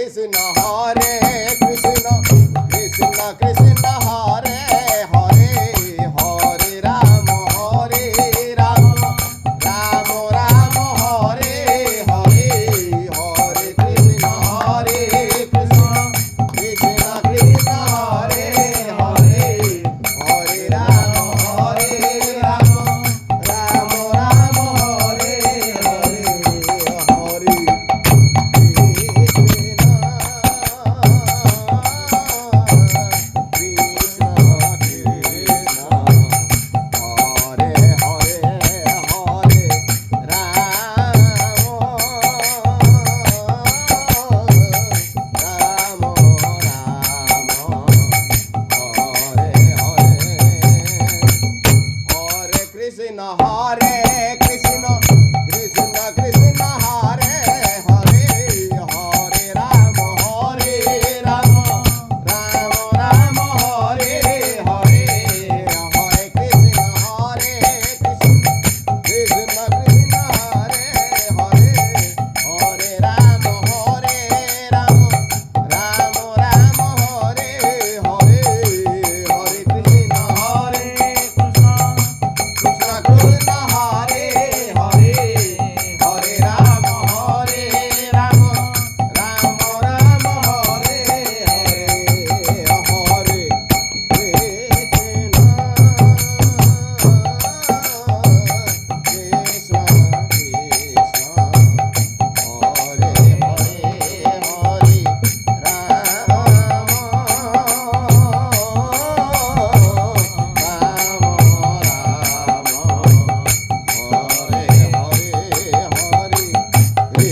কৃষ্ণ হরে Krishna Krishna Krishna Hare Hare Hare Ram Ram Ram Hare Hare Hare Krishna Krishna Krishna Krishna Hare Hare Hare Ram Ram Ram Ram Hare Hare Hare Krishna Hare Krishna Krishna Krishna Hare Hare Hare Rama Hare Rama Rama Rama Hare Hare Hare Krishna Hare Krishna Krishna Krishna Hare Hare Hare Rama Hare Rama Rama Rama Hare Hare Hare Krishna Hare Krishna Krishna Krishna Hare Hare Hare Rama Hare Rama Rama Rama Hare Hare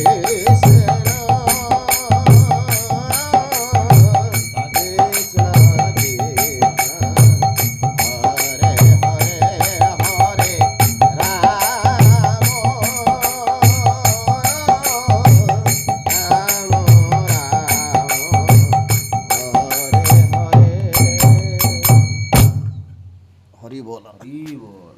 Krishna Hari बोल हरी बोल।